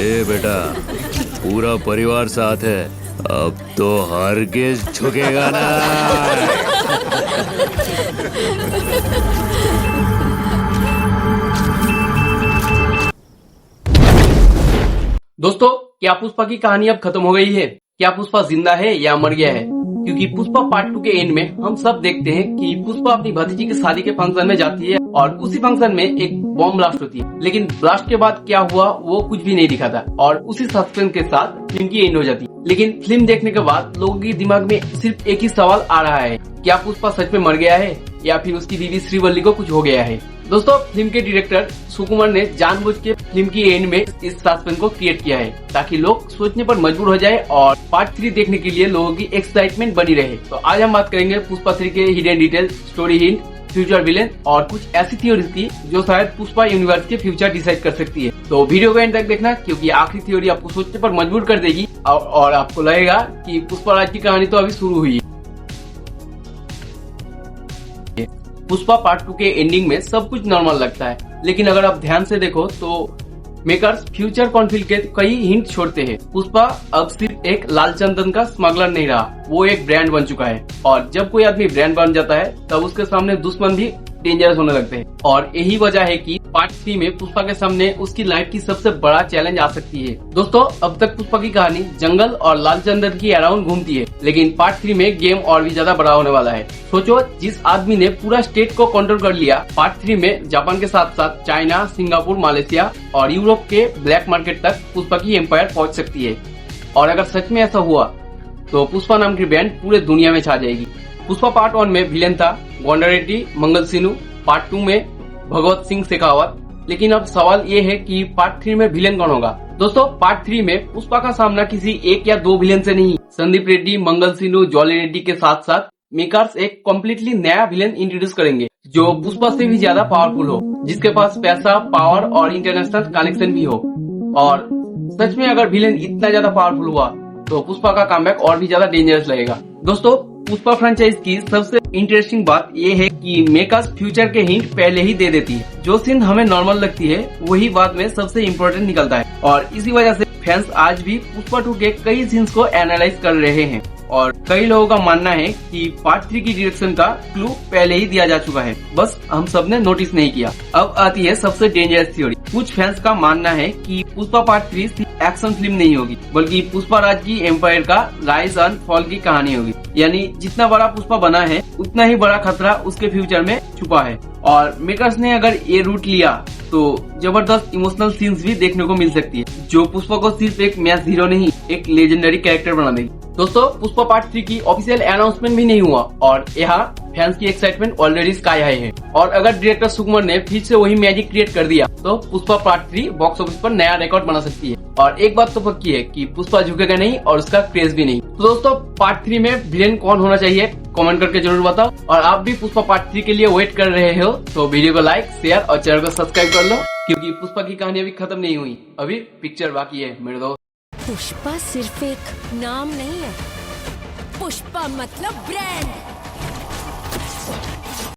ए बेटा, पूरा परिवार साथ है, अब तो हरगिज झुकेगा ना। दोस्तों, क्या पुष्पा की कहानी अब खत्म हो गई है? क्या पुष्पा जिंदा है या मर गया है? क्योंकि पुष्पा पार्ट 2 के एंड में हम सब देखते हैं कि पुष्पा अपनी भतीजी की शादी के फंक्शन में जाती है और उसी फंक्शन में एक बॉम्ब ब्लास्ट होती है। लेकिन ब्लास्ट के बाद क्या हुआ वो कुछ भी नहीं दिखाता और उसी सस्पेंस के साथ फिल्म की एंड हो जाती है। लेकिन फिल्म देखने के बाद लोगों के दिमाग में सिर्फ एक ही सवाल आ रहा है, क्या पुष्पा सच में मर गया है या फिर उसकी बीवी श्रीवल्ली को कुछ हो गया है? दोस्तों, फिल्म के डायरेक्टर सुकुमार ने जानबूझ के फिल्म की एंड में इस सस्पेंस को क्रिएट किया है ताकि लोग सोचने पर मजबूर हो जाए और पार्ट 3 देखने के लिए लोगों की एक्साइटमेंट बनी रहे। तो आज हम बात करेंगे पुष्पा 3 के hidden detail, story hint, future villain और कुछ ऐसी थ्योरीज की जो शायद पुष्पा यूनिवर्स के फ्यूचर डिसाइड कर सकती है। तो वीडियो को एंड तक देखना क्योंकि आखिरी थ्योरी आपको सोचने पर मजबूर कर देगी और आपको लगेगा कि पुष्पा राज की कहानी तो अभी शुरू हुई है। पुष्पा पार्ट 2 के एंडिंग में सब कुछ नॉर्मल लगता है, लेकिन अगर आप ध्यान से देखो तो मेकर्स फ्यूचर कॉन्फ्लिक्ट के कई हिंट छोड़ते हैं। पुष्पा अब सिर्फ एक लाल चंदन का स्मगलर नहीं रहा, वो एक ब्रांड बन चुका है और जब कोई आदमी ब्रांड बन जाता है तब उसके सामने दुश्मन भी डेंजरस होने लगते हैं। और यही वजह है कि पार्ट 3 में पुष्पा के सामने उसकी लाइफ की सबसे बड़ा चैलेंज आ सकती है। दोस्तों, अब तक पुष्पा की कहानी जंगल और लाल चंदन की अराउंड घूमती है, लेकिन पार्ट 3 में गेम और भी ज्यादा बड़ा होने वाला है। सोचो, जिस आदमी ने पूरा स्टेट को कंट्रोल कर लिया, पार्ट 3 में जापान के साथ साथ चाइना, सिंगापुर, मलेशिया और यूरोप के ब्लैक मार्केट तक पुष्पा की एम्पायर पहुँच सकती है। और अगर सच में ऐसा हुआ तो पुष्पा नाम की ब्रांड पूरे दुनिया में छा जाएगी। पुष्पा पार्ट 1 में विलेन था गोंडा रेड्डी मंगल सिन्नू, पार्ट 2 में भगवत सिंह शेखावत। लेकिन अब सवाल ये है कि पार्ट 3 में विलेन कौन होगा? दोस्तों, पार्ट 3 में पुष्पा का सामना किसी एक या दो विलेन से नहीं, संदीप रेड्डी, मंगल सिन्नू, जॉली रेड्डी के साथ साथ मेकर्स एक कम्प्लीटली नया विलेन इंट्रोड्यूस करेंगे जो पुष्पा से भी ज्यादा पावरफुल हो, जिसके पास पैसा, पावर और इंटरनेशनल कनेक्शन भी हो। और सच में अगर विलेन इतना ज्यादा पावरफुल हुआ तो पुष्पा का कमबैक और भी ज्यादा डेंजरस लगेगा। दोस्तों, पुष्पा फ्रेंचाइज की सबसे इंटरेस्टिंग बात ये है कि मेकर्स फ्यूचर के हिंट पहले ही दे देती है। जो सीन हमें नॉर्मल लगती है वही बाद में सबसे इम्पोर्टेंट निकलता है और इसी वजह से फैंस आज भी पुष्पा 2 के कई सीन्स को एनालाइज कर रहे हैं। और कई लोगों का मानना है कि पार्ट 3 की डायरेक्शन का क्लू पहले ही दिया जा चुका है, बस हम सब ने नोटिस नहीं किया। अब आती है सबसे डेंजरस थ्योरी। कुछ फैंस का मानना है कि पुष्पा पार्ट 3 सिर्फ एक्शन फिल्म नहीं होगी, बल्कि पुष्पा राज की एम्पायर का राइज एंड फॉल की कहानी होगी। यानी जितना बड़ा पुष्पा बना है उतना ही बड़ा खतरा उसके फ्यूचर में छुपा है। और मेकर्स ने अगर ये रूट लिया तो जबरदस्त इमोशनल सीन्स भी देखने को मिल सकती है, जो पुष्पा को सिर्फ एक मैच हीरो नहीं, एक लेजेंडरी कैरेक्टर बना देगी। दोस्तों, पुष्पा पार्ट 3 की ऑफिशियल अनाउंसमेंट भी नहीं हुआ और यहाँ फैंस की एक्साइटमेंट ऑलरेडी स्काई हाई है। और अगर डायरेक्टर सुकुमार ने फिर से वही मैजिक क्रिएट कर दिया तो पुष्पा पार्ट 3 बॉक्स ऑफिस पर नया रिकॉर्ड बना सकती है। और एक बात तो पक्की है कि पुष्पा झुकेगा नहीं और उसका क्रेज भी नहीं। तो दोस्तों, पार्ट 3 में विलेन कौन होना चाहिए कमेंट करके जरूर बताओ। और आप भी पुष्पा पार्ट 3 के लिए वेट कर रहे हो तो वीडियो को लाइक, शेयर और चैनल को सब्सक्राइब कर लो, क्योंकि पुष्पा की कहानी अभी खत्म नहीं हुई, अभी पिक्चर बाकी है मेरे दोस्त। पुष्पा सिर्फ एक नाम नहीं है, पुष्पा मतलब ब्रांड।